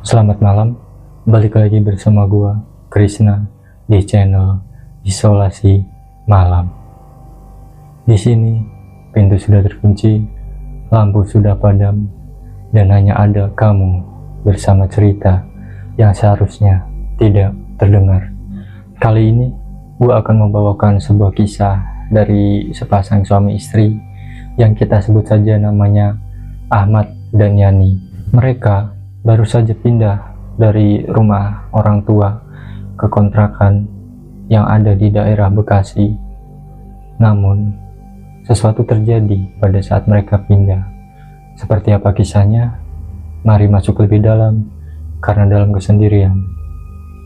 Selamat malam, balik lagi bersama gua, Krishna, di channel Isolasi Malam. Di sini, pintu sudah terkunci, lampu sudah padam, dan hanya ada kamu bersama cerita yang seharusnya tidak terdengar. Kali ini, gua akan membawakan sebuah kisah dari sepasang suami istri yang kita sebut saja namanya Ahmad dan Yani. Mereka baru saja pindah dari rumah orang tua ke kontrakan yang ada di daerah Bekasi. Namun, sesuatu terjadi pada saat mereka pindah. Seperti apa kisahnya? Mari masuk lebih dalam, karena dalam kesendirian,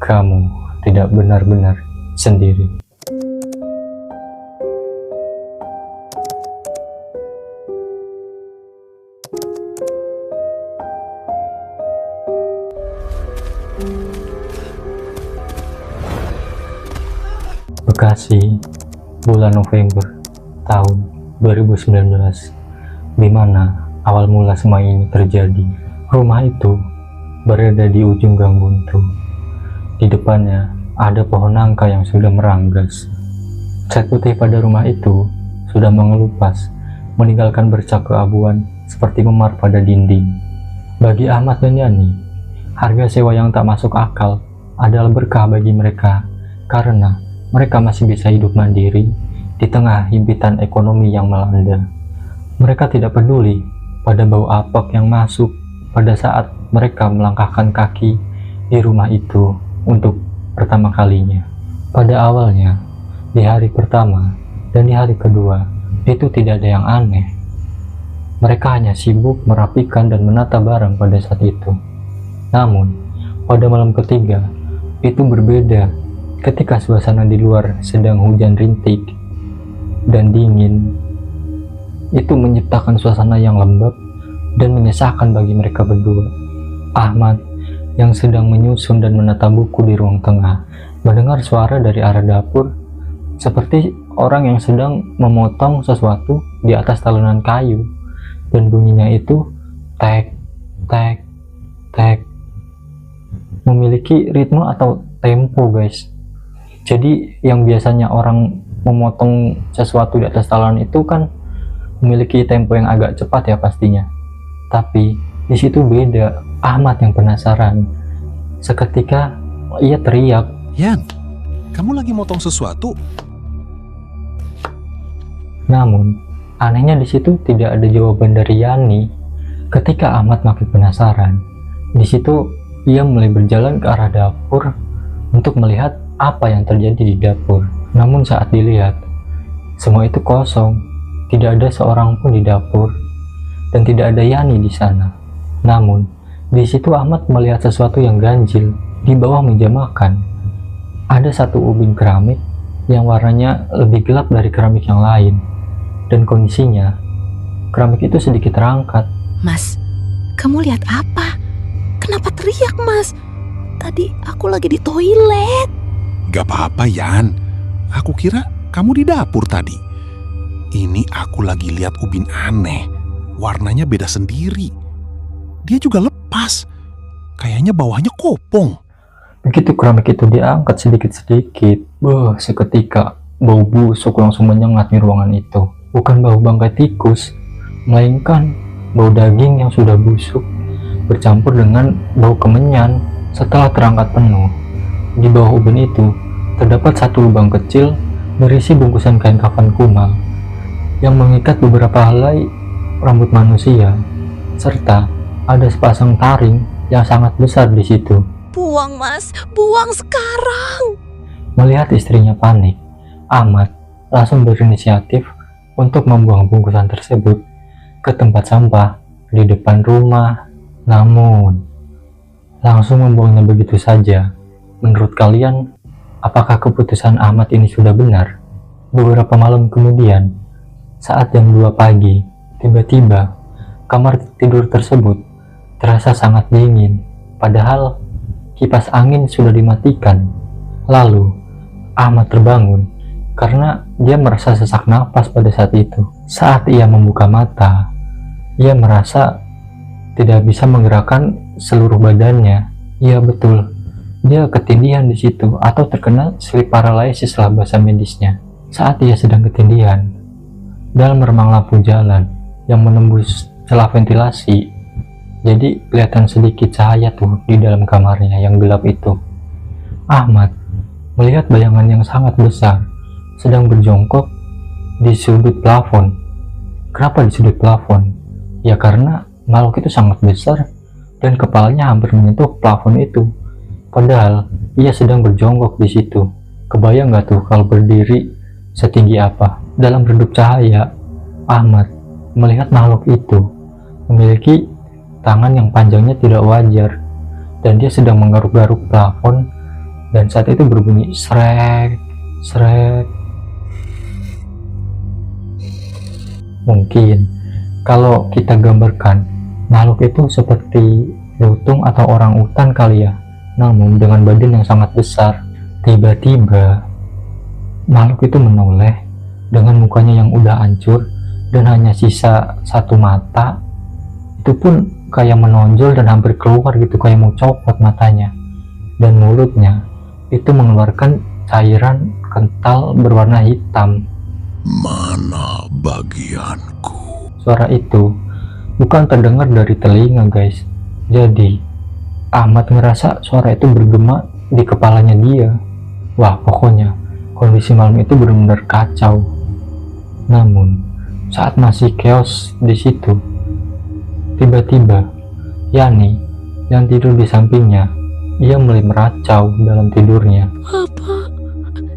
kamu tidak benar-benar sendiri. Bekasi, bulan November tahun 2019, di mana awal mula semua ini terjadi. Rumah itu berada di ujung gang buntu. Di depannya ada pohon nangka yang sudah meranggas. Cat putih pada rumah itu sudah mengelupas, meninggalkan bercak keabuan seperti memar pada dinding. Bagi Ahmad dan Yani, harga sewa yang tak masuk akal adalah berkah bagi mereka karena mereka masih bisa hidup mandiri di tengah himpitan ekonomi yang melanda. Mereka tidak peduli pada bau apek yang masuk pada saat mereka melangkahkan kaki di rumah itu untuk pertama kalinya. Pada awalnya, di hari pertama dan di hari kedua, itu tidak ada yang aneh. Mereka hanya sibuk merapikan dan menata barang pada saat itu. Namun, pada malam ketiga, itu berbeda ketika suasana di luar sedang hujan rintik dan dingin. Itu menciptakan suasana yang lembab dan menyesakan bagi mereka berdua. Ahmad yang sedang menyusun dan menata buku di ruang tengah mendengar suara dari arah dapur seperti orang yang sedang memotong sesuatu di atas talenan kayu, dan bunyinya itu tek tek tek, memiliki ritme atau tempo, guys. Jadi yang biasanya orang memotong sesuatu di atas talenan itu kan memiliki tempo yang agak cepat ya pastinya. Tapi di situ beda. Ahmad yang penasaran. Seketika ia teriak, "Yan, kamu lagi motong sesuatu?" Namun anehnya di situ tidak ada jawaban dari Yani. Ketika Ahmad makin penasaran, di situ ia mulai berjalan ke arah dapur untuk melihat apa yang terjadi di dapur. Namun saat dilihat, semua itu kosong. Tidak ada seorang pun di dapur dan tidak ada Yani di sana. Namun di situ Ahmad melihat sesuatu yang ganjil. Di bawah meja makan ada satu ubin keramik yang warnanya lebih gelap dari keramik yang lain, dan kondisinya keramik itu sedikit terangkat. "Mas, kamu lihat apa? Kenapa teriak, Mas? Tadi aku lagi di toilet." "Gak apa-apa, Yan. Aku kira kamu di dapur tadi. Ini aku lagi lihat ubin aneh. Warnanya beda sendiri. Dia juga lepas. Kayaknya bawahnya kopong." Begitu keramik itu diangkat sedikit-sedikit, seketika bau busuk langsung menyengat di ruangan itu. Bukan bau bangkai tikus, melainkan bau daging yang sudah busuk bercampur dengan bau kemenyan. Setelah terangkat penuh, di bawah ubin itu terdapat satu lubang kecil berisi bungkusan kain kafan kumal yang mengikat beberapa helai rambut manusia, serta ada sepasang taring yang sangat besar di situ. "Buang, Mas, buang sekarang." Melihat istrinya panik, Ahmad langsung berinisiatif untuk membuang bungkusan tersebut ke tempat sampah di depan rumah. Namun, langsung membuangnya begitu saja. Menurut kalian, apakah keputusan Ahmad ini sudah benar? Beberapa malam kemudian, saat jam 2 pagi, tiba-tiba kamar tidur tersebut terasa sangat dingin, padahal kipas angin sudah dimatikan. Lalu, Ahmad terbangun karena dia merasa sesak napas pada saat itu. Saat ia membuka mata, ia merasa tidak bisa menggerakkan seluruh badannya. Iya betul, dia ketindihan di situ atau terkena sleep paralysis lah bahasa medisnya. Saat ia sedang ketindihan, dalam remang lampu jalan yang menembus celah ventilasi, jadi kelihatan sedikit cahaya tuh di dalam kamarnya yang gelap itu. Ahmad melihat bayangan yang sangat besar sedang berjongkok di sudut plafon. Kenapa di sudut plafon? Ya karena makhluk itu sangat besar dan kepalanya hampir menyentuh plafon itu. Padahal ia sedang berjongkok di situ. Kebayang nggak tuh kalau berdiri setinggi apa? Dalam redup cahaya, Ahmad melihat makhluk itu memiliki tangan yang panjangnya tidak wajar dan dia sedang menggaruk-garuk plafon, dan saat itu berbunyi srek, srek. Mungkin kalau kita gambarkan makhluk itu seperti lutung atau orang utan kali ya, namun dengan badan yang sangat besar. Tiba-tiba makhluk itu menoleh dengan mukanya yang udah hancur dan hanya sisa satu mata. Itu pun kayak menonjol dan hampir keluar gitu, kayak mau copot matanya. Dan mulutnya itu mengeluarkan cairan kental berwarna hitam. Mana bagianku? Suara itu bukan terdengar dari telinga guys. Jadi Ahmad ngerasa suara itu bergema di kepalanya dia. Wah, pokoknya kondisi malam itu benar-benar kacau. Namun saat masih chaos di situ, tiba-tiba Yani yang tidur di sampingnya, ia mulai meracau dalam tidurnya. Bapak,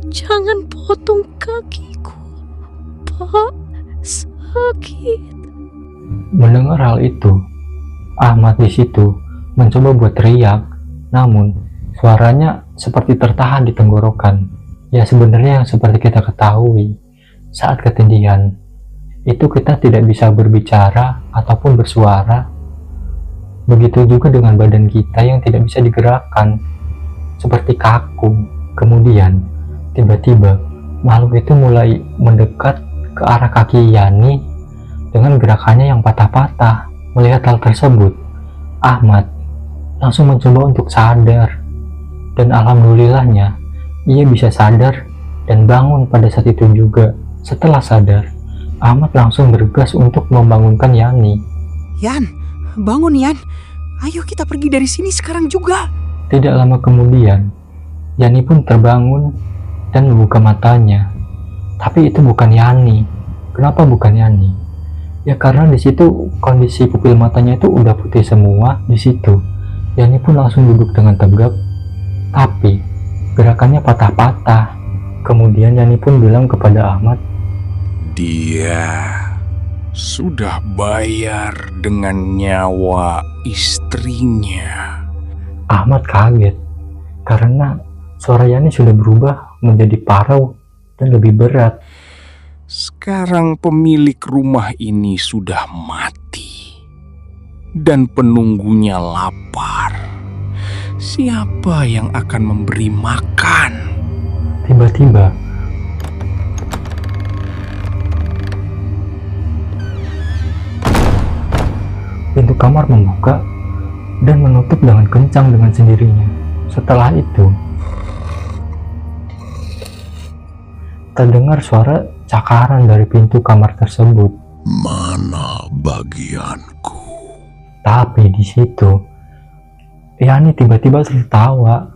jangan potong kakiku. Pak, sakit. Mendengar hal itu, Ahmad di situ mencoba buat teriak, namun suaranya seperti tertahan di tenggorokan. Ya sebenarnya yang seperti kita ketahui, saat ketindihan itu kita tidak bisa berbicara ataupun bersuara. Begitu juga dengan badan kita yang tidak bisa digerakkan, seperti kaku. Kemudian tiba-tiba makhluk itu mulai mendekat ke arah kaki Yani dengan gerakannya yang patah-patah. Melihat hal tersebut, Ahmad langsung mencoba untuk sadar, dan alhamdulillahnya ia bisa sadar dan bangun pada saat itu juga. Setelah sadar, Ahmad langsung bergegas untuk membangunkan Yani. Yan, bangun Yan. Ayo kita pergi dari sini sekarang juga. Tidak lama kemudian, Yani pun terbangun dan membuka matanya. Tapi itu bukan Yani. Kenapa bukan Yani? Ya karena di situ kondisi pupil matanya itu udah putih semua di situ. Yani pun langsung duduk dengan tegap, tapi gerakannya patah-patah. Kemudian Yani pun bilang kepada Ahmad, "Dia sudah bayar dengan nyawa istrinya." Ahmad kaget karena suara Yani sudah berubah menjadi parau dan lebih berat. Sekarang pemilik rumah ini sudah mati dan penunggunya lapar. Siapa yang akan memberi makan? Tiba-tiba pintu kamar membuka dan menutup dengan kencang dengan sendirinya. Setelah itu terdengar suara cakaran dari pintu kamar tersebut. Mana bagianku? Tapi di situ Yani tiba-tiba tertawa.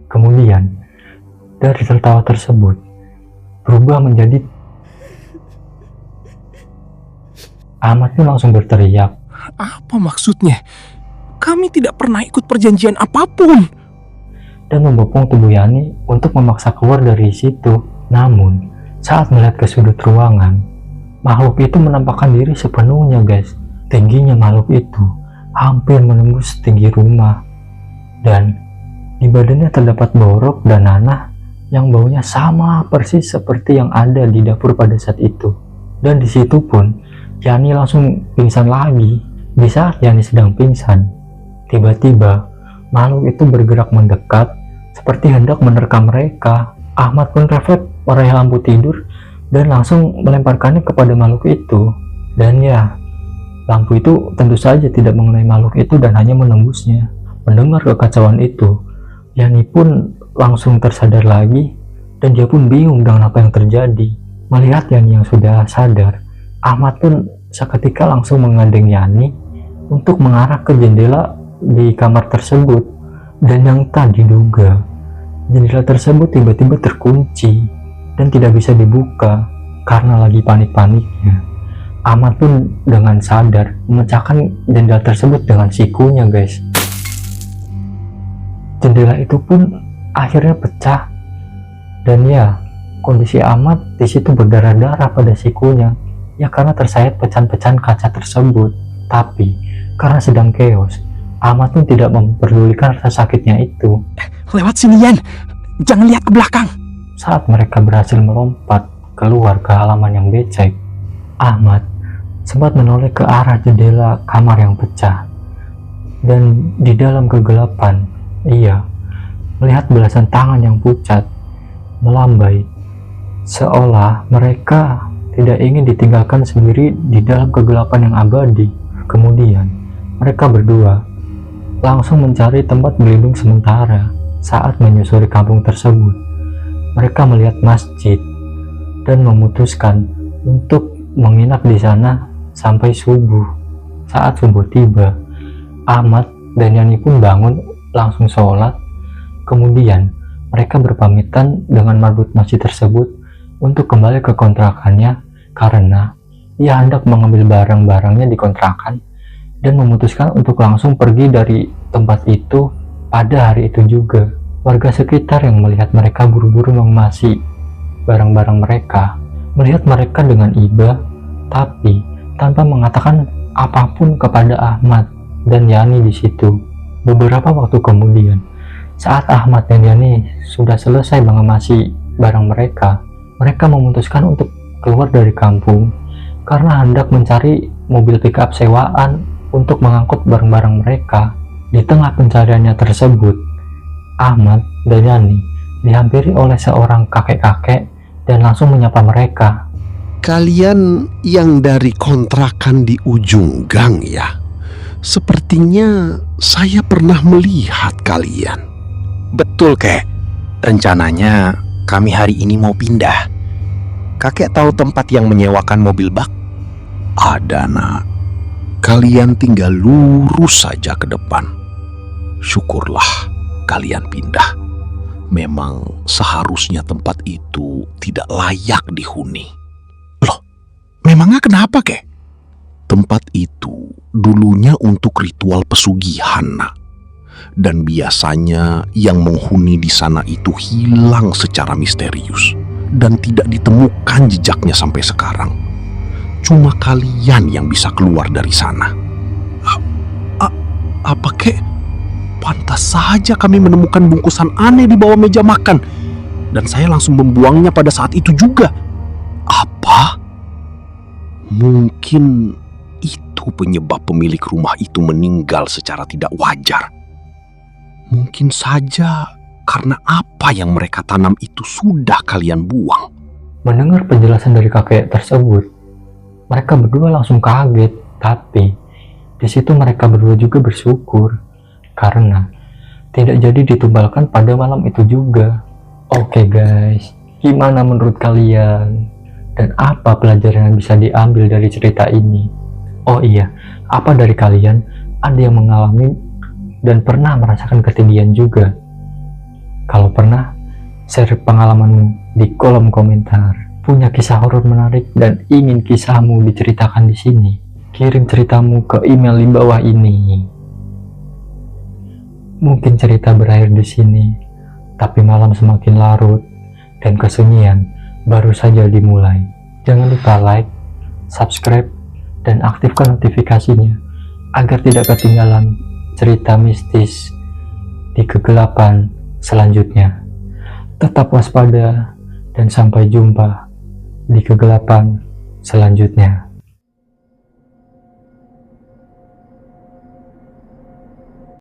Kemudian dari tertawa tersebut berubah menjadi, Ahmad pun langsung berteriak. Apa maksudnya? Kami tidak pernah ikut perjanjian apapun. Dan membopong tubuh Yani untuk memaksa keluar dari situ. Namun saat melihat ke sudut ruangan, makhluk itu menampakkan diri sepenuhnya guys. Tingginya makhluk itu hampir menembus tinggi rumah, dan di badannya terdapat borok dan nanah yang baunya sama persis seperti yang ada di dapur pada saat itu. Dan di situ pun Yani langsung pingsan lagi. Di saat Yani sedang pingsan, tiba-tiba makhluk itu bergerak mendekat seperti hendak menerkam mereka. Ahmad pun refleks meraih lampu tidur dan langsung melemparkannya kepada makhluk itu. Dan ya, Lampu itu tentu saja tidak mengenai makhluk itu dan hanya menembusnya. Mendengar kekacauan itu, Yani pun langsung tersadar lagi dan dia pun bingung dengan apa yang terjadi. Melihat Yani yang sudah sadar, Ahmad pun seketika langsung menggandeng Yani untuk mengarah ke jendela di kamar tersebut. Dan yang tak diduga, jendela tersebut tiba-tiba terkunci dan tidak bisa dibuka karena lagi panik-paniknya. Ahmad pun dengan sadar memecahkan jendela tersebut dengan sikunya, guys. Jendela itu pun akhirnya pecah dan ya kondisi Ahmad di situ berdarah-darah pada sikunya ya karena tersayat pecahan-pecahan kaca tersebut. Tapi karena sedang chaos, Ahmad pun tidak memperdulikan rasa sakitnya itu. Lewat sini, Yan. Jangan lihat ke belakang. Saat mereka berhasil melompat keluar ke halaman yang becek, Ahmad sempat menoleh ke arah jendela kamar yang pecah. Dan di dalam kegelapan, ia melihat belasan tangan yang pucat melambai, seolah mereka tidak ingin ditinggalkan sendiri di dalam kegelapan yang abadi. Kemudian mereka berdua langsung mencari tempat berlindung sementara. Saat menyusuri kampung tersebut, mereka melihat masjid dan memutuskan untuk menginap di sana sampai subuh. Saat subuh tiba, Ahmad dan Yani pun bangun langsung sholat. Kemudian mereka berpamitan dengan marbot masjid tersebut untuk kembali ke kontrakannya karena ia hendak mengambil barang-barangnya di kontrakan dan memutuskan untuk langsung pergi dari tempat itu pada hari itu juga. Warga sekitar yang melihat mereka buru-buru mengemasi barang-barang mereka, melihat mereka dengan iba tapi tanpa mengatakan apapun kepada Ahmad dan Yani di situ. Beberapa waktu kemudian, saat Ahmad dan Yani sudah selesai mengemasi barang mereka, mereka memutuskan untuk keluar dari kampung karena hendak mencari mobil pickup sewaan untuk mengangkut barang-barang mereka. Di tengah pencariannya tersebut, Ahmad dan Yani dihampiri oleh seorang kakek-kakek dan langsung menyapa mereka. Kalian yang dari kontrakan di ujung gang ya? Sepertinya saya pernah melihat kalian. Betul, Kek. Rencananya kami hari ini mau pindah. Kakek tahu tempat yang menyewakan mobil bak? Ada, Nak. Kalian tinggal lurus saja ke depan. Syukurlah kalian pindah. Memang seharusnya tempat itu tidak layak dihuni. Loh, memangnya kenapa, Kek? Tempat itu dulunya untuk ritual pesugihan, Nak. Dan biasanya yang menghuni di sana itu hilang secara misterius dan tidak ditemukan jejaknya sampai sekarang. Cuma kalian yang bisa keluar dari sana. Apa, Kek? Pantas saja kami menemukan bungkusan aneh di bawah meja makan. Dan saya langsung membuangnya pada saat itu juga. Apa? Mungkin itu penyebab pemilik rumah itu meninggal secara tidak wajar. Mungkin saja karena apa yang mereka tanam itu sudah kalian buang. Mendengar penjelasan dari kakek tersebut, mereka berdua langsung kaget. Tapi di situ mereka berdua juga bersyukur karena tidak jadi ditumbalkan pada malam itu juga. Oke guys, gimana menurut kalian? Dan apa pelajaran yang bisa diambil dari cerita ini? Oh iya, apa dari kalian ada yang mengalami dan pernah merasakan ketindihan juga? Kalau pernah, share pengalamanmu di kolom komentar. Punya kisah horor menarik dan ingin kisahmu diceritakan di sini? Kirim ceritamu ke email di bawah ini. Mungkin cerita berakhir di sini, tapi malam semakin larut dan kesunyian baru saja dimulai. Jangan lupa like, subscribe, dan aktifkan notifikasinya agar tidak ketinggalan cerita mistis di kegelapan selanjutnya. Tetap waspada dan sampai jumpa di kegelapan selanjutnya.